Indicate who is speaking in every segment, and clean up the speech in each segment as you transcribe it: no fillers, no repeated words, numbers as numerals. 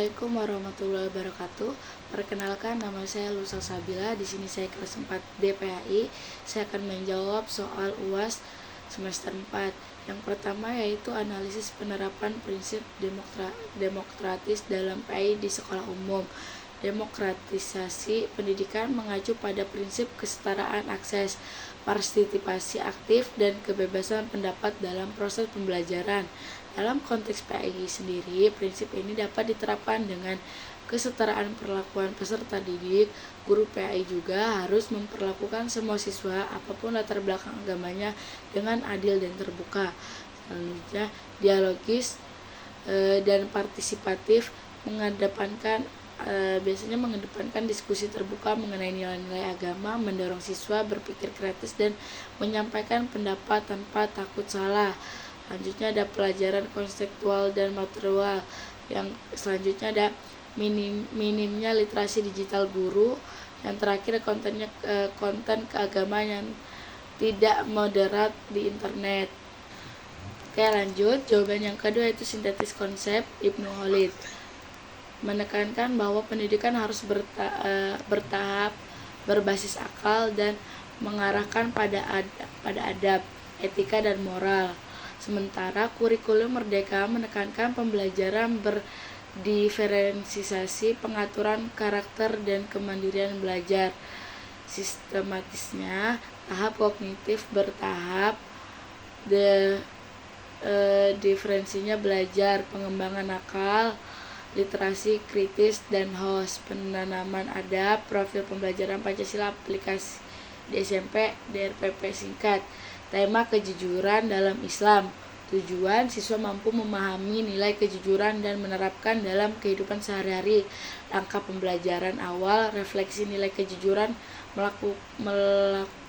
Speaker 1: Assalamualaikum warahmatullahi wabarakatuh. Perkenalkan, nama saya Lusa Sabila. Di sini saya kelas 4 DPAI. Saya akan menjawab soal UAS semester 4. Yang pertama yaitu analisis penerapan prinsip demokratis dalam PAI di sekolah umum. Demokratisasi pendidikan mengacu pada prinsip kesetaraan akses, partisipasi aktif, dan kebebasan pendapat dalam proses pembelajaran. Dalam konteks PAI sendiri, prinsip ini dapat diterapkan dengan kesetaraan perlakuan peserta didik. Guru PAI juga harus memperlakukan semua siswa, apapun latar belakang agamanya, dengan adil dan terbuka. Selanjutnya, dialogis dan partisipatif biasanya mengedepankan diskusi terbuka mengenai nilai-nilai agama, mendorong siswa berpikir kritis dan menyampaikan pendapat tanpa takut salah. Selanjutnya ada pelajaran konseptual dan material. Yang selanjutnya ada minimnya literasi digital guru. Yang terakhir konten keagamaan yang tidak moderat di internet. Oke, lanjut. Jawaban yang kedua yaitu sintetis konsep Ibnu Khalid. Menekankan bahwa pendidikan harus bertahap, berbasis akal, dan mengarahkan pada adab, etika, dan moral. Sementara kurikulum Merdeka menekankan pembelajaran berdiferensiasi, pengaturan karakter, dan kemandirian belajar. Sistematisnya, tahap kognitif bertahap, diferensinya belajar, pengembangan akal, literasi kritis, dan host, penanaman adab, profil pembelajaran Pancasila aplikasi di SMP, DRPP singkat. Tema kejujuran dalam Islam. Tujuan siswa mampu memahami nilai kejujuran dan menerapkan dalam kehidupan sehari-hari. Langkah pembelajaran awal, refleksi nilai kejujuran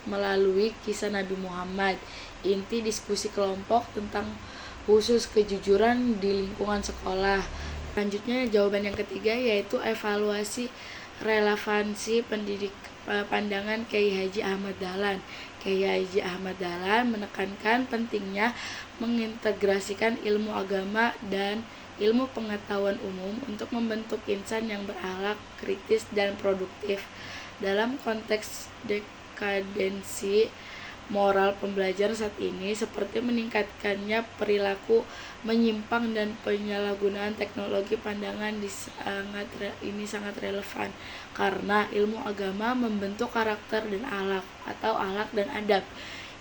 Speaker 1: melalui kisah Nabi Muhammad. Inti diskusi kelompok tentang khusus kejujuran di lingkungan sekolah. Selanjutnya jawaban yang ketiga yaitu evaluasi relevansi pandangan Kiai Haji Ahmad Dahlan. Kiai Haji Ahmad Dahlan menekankan pentingnya mengintegrasikan ilmu agama dan ilmu pengetahuan umum untuk membentuk insan yang berakhlak, kritis, dan produktif. Dalam konteks dekadensi moral pembelajaran saat ini, seperti meningkatkannya perilaku menyimpang dan penyalahgunaan teknologi, pandangan ini sangat relevan karena ilmu agama membentuk karakter dan akhlak dan adab.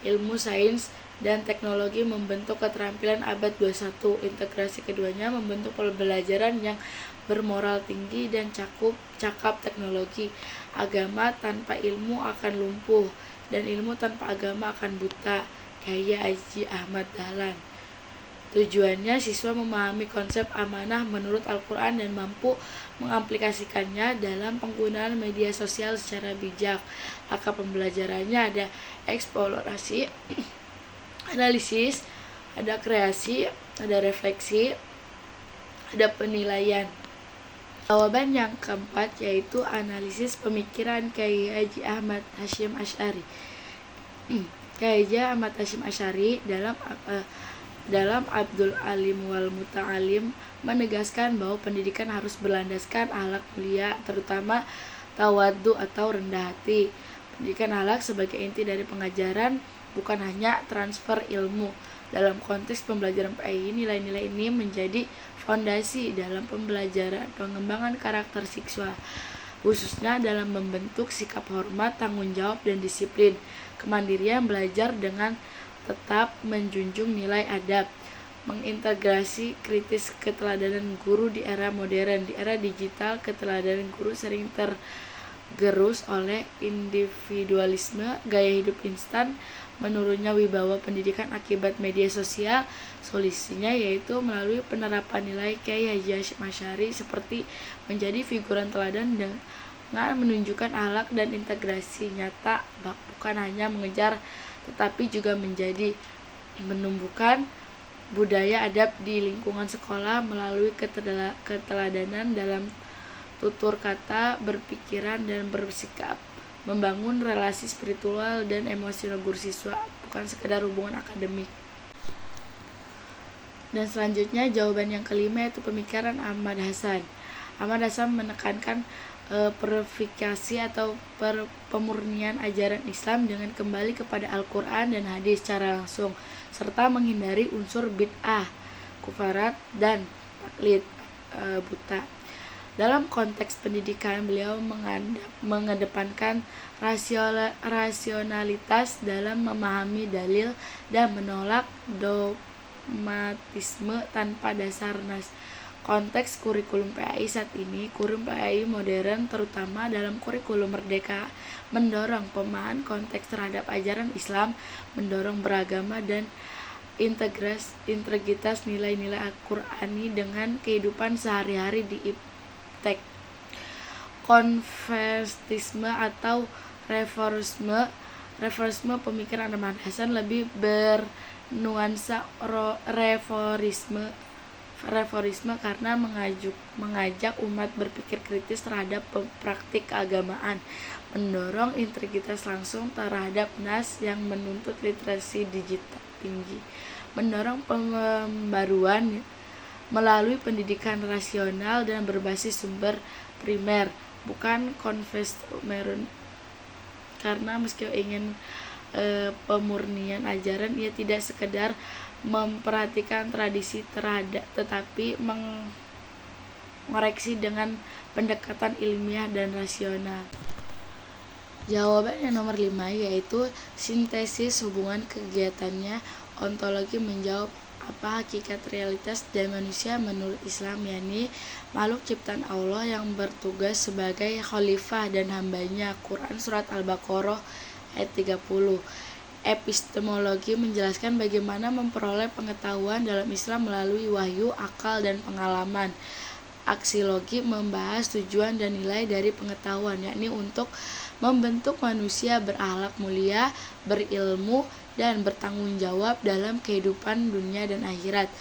Speaker 1: Ilmu sains dan teknologi membentuk keterampilan abad 21. Integrasi keduanya membentuk pembelajaran yang bermoral tinggi dan cakap teknologi. Agama tanpa ilmu akan lumpuh dan ilmu tanpa agama akan buta. Kiai Haji Ahmad Dahlan. Tujuannya siswa memahami konsep amanah menurut Al-Quran dan mampu mengaplikasikannya dalam penggunaan media sosial secara bijak. Langkah pembelajarannya ada eksplorasi, analisis, ada kreasi, ada refleksi, ada penilaian. Jawaban yang keempat yaitu analisis pemikiran Kiai Haji Ahmad Hasyim Asy'ari. Kiai Haji Ahmad Hasyim Asy'ari dalam Abdul Alim wal Muta'alim menegaskan bahwa pendidikan harus berlandaskan akhlak mulia, terutama tawadhu atau rendah hati. Pendidikan akhlak sebagai inti dari pengajaran, bukan hanya transfer ilmu. Dalam konteks pembelajaran PAI, nilai-nilai ini menjadi fondasi dalam pengembangan karakter siswa, khususnya dalam membentuk sikap hormat, tanggung jawab, dan disiplin. Kemandirian belajar dengan tetap menjunjung nilai adab. Mengintegrasi kritis keteladanan guru di era modern. Di era digital, keteladanan guru sering tergerus oleh individualisme, gaya hidup instan, menurunnya wibawa pendidikan akibat media sosial. Solusinya yaitu melalui penerapan nilai Kiai Haji Hasyim Asy'ari seperti menjadi figuran teladan dengan menunjukkan akhlak dan integrasi nyata, bukan hanya mengejar tetapi juga menumbuhkan budaya adab di lingkungan sekolah melalui keteladanan dalam tutur kata, berpikiran, dan bersikap. Membangun relasi spiritual dan emosional guru siswa, bukan sekedar hubungan akademik. Dan selanjutnya jawaban yang kelima yaitu pemikiran Ahmad Hasan. Ahmad Hasan menekankan purifikasi atau pemurnian ajaran Islam dengan kembali kepada Al-Quran dan hadis secara langsung, serta menghindari unsur bid'ah, kufarat, dan taklid buta. Dalam konteks pendidikan, beliau mengedepankan rasionalitas dalam memahami dalil dan menolak dogmatisme tanpa dasar nas. Konteks kurikulum PAI saat ini, kurikulum PAI modern terutama dalam kurikulum merdeka mendorong pemahaman konteks terhadap ajaran Islam, mendorong beragama dan integritas nilai-nilai Al-Qur'ani dengan kehidupan sehari-hari di iptek. Konvertisme atau reformisme pemikiran Ahmad Hasan lebih bernuansa reformisme karena mengajak umat berpikir kritis terhadap praktik keagamaan, mendorong integritas langsung terhadap nas yang menuntut literasi digital tinggi, mendorong pembaruan melalui pendidikan rasional dan berbasis sumber primer, bukan konvensional. Karena meski ingin pemurnian ajaran, ia tidak sekedar memperhatikan tradisi tetapi mengoreksi dengan pendekatan ilmiah dan rasional. Jawaban yang nomor 5 yaitu sintesis hubungan kegiatannya. Ontologi menjawab apa hakikat realitas dan manusia menurut Islam, yakni makhluk ciptaan Allah yang bertugas sebagai khalifah dan hambanya. Quran Surat Al-Baqarah ayat 30. Epistemologi menjelaskan bagaimana memperoleh pengetahuan dalam Islam melalui wahyu, akal, dan pengalaman. Aksiologi membahas tujuan dan nilai dari pengetahuan, yakni untuk membentuk manusia berakhlak mulia, berilmu, dan bertanggung jawab dalam kehidupan dunia dan akhirat.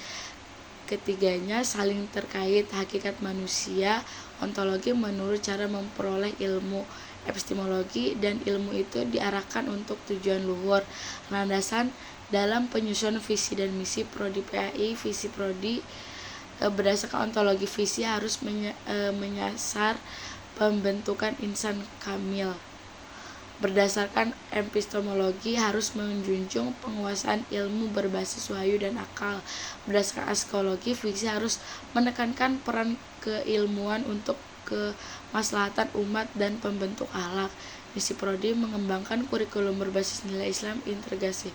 Speaker 1: Ketiganya saling terkait. Hakikat manusia, ontologi menurut cara memperoleh ilmu. Epistemologi dan ilmu itu diarahkan untuk tujuan luhur. Landasan dalam penyusunan visi dan misi prodi PAI. Visi prodi berdasarkan ontologi visi harus menyasar pembentukan insan kamil. Berdasarkan epistemologi harus menjunjung penguasaan ilmu berbasis wahyu dan akal. Berdasarkan aksiologi, visi harus menekankan peran keilmuan untuk kemaslahatan umat dan pembentuk akhlak. Misi prodi mengembangkan kurikulum berbasis nilai Islam integrasi,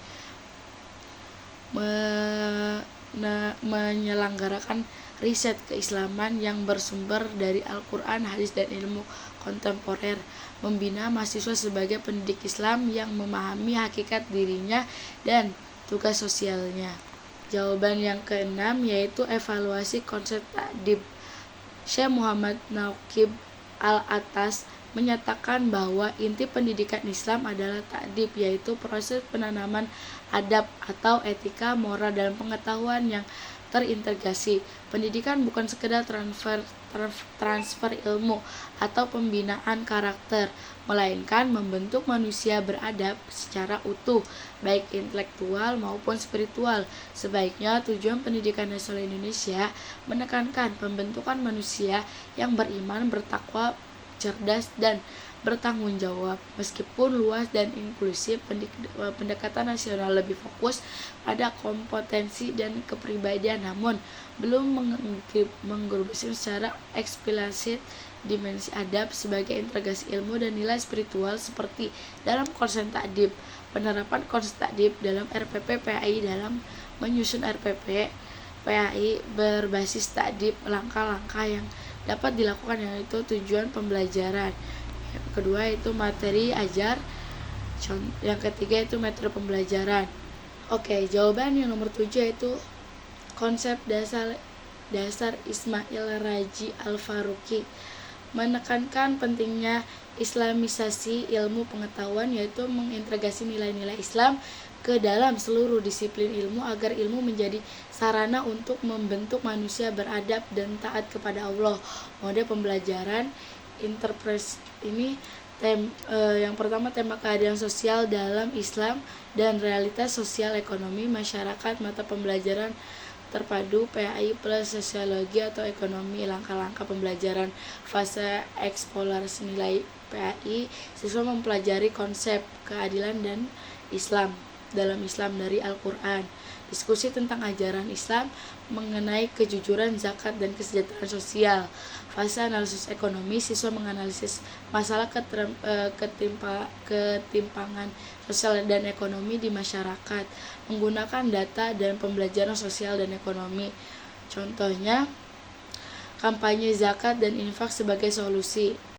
Speaker 1: menyelenggarakan riset keislaman yang bersumber dari Al-Quran, hadis, dan ilmu kontemporer, membina mahasiswa sebagai pendidik Islam yang memahami hakikat dirinya dan tugas sosialnya. Jawaban yang keenam yaitu evaluasi konsep ta'dib. Syekh Muhammad Naqib Al-Atas menyatakan bahwa inti pendidikan Islam adalah ta'dib, yaitu proses penanaman adab atau etika moral dalam pengetahuan yang terintegrasi. Pendidikan bukan sekedar transfer ilmu atau pembinaan karakter, melainkan membentuk manusia beradab secara utuh, baik intelektual maupun spiritual. Sebaiknya tujuan pendidikan nasional Indonesia menekankan pembentukan manusia yang beriman, bertakwa, cerdas, dan bertanggung jawab. Meskipun luas dan inklusif, pendekatan nasional lebih fokus pada kompetensi dan kepribadian, namun belum menggerumuskan secara eksplisit dimensi adab sebagai integrasi ilmu dan nilai spiritual seperti dalam konsep ta'dib. Penerapan konsep ta'dib dalam RPP PAI. Dalam menyusun RPP PAI berbasis ta'dib, langkah-langkah yang dapat dilakukan yaitu tujuan pembelajaran. Yang kedua itu materi ajar. Yang ketiga itu metode pembelajaran. Oke, jawaban yang nomor 7 itu konsep dasar Ismail Raji Al-Faruqi menekankan pentingnya islamisasi ilmu pengetahuan, yaitu mengintegrasi nilai-nilai Islam ke dalam seluruh disiplin ilmu agar ilmu menjadi sarana untuk membentuk manusia beradab dan taat kepada Allah. Mode pembelajaran interpretasi ini yang pertama tema keadilan sosial dalam Islam dan realitas sosial ekonomi masyarakat. Mata pembelajaran terpadu PAI plus sosiologi atau ekonomi. Langkah-langkah pembelajaran fase eksplorasi nilai PAI, siswa mempelajari konsep keadilan dan Islam dalam Islam dari Al-Quran. Diskusi tentang ajaran Islam mengenai kejujuran, zakat, dan kesejahteraan sosial. Fase analisis ekonomi, siswa menganalisis masalah ketimpangan sosial dan ekonomi di masyarakat menggunakan data dan pembelajaran sosial dan ekonomi. Contohnya, kampanye zakat dan infak sebagai solusi.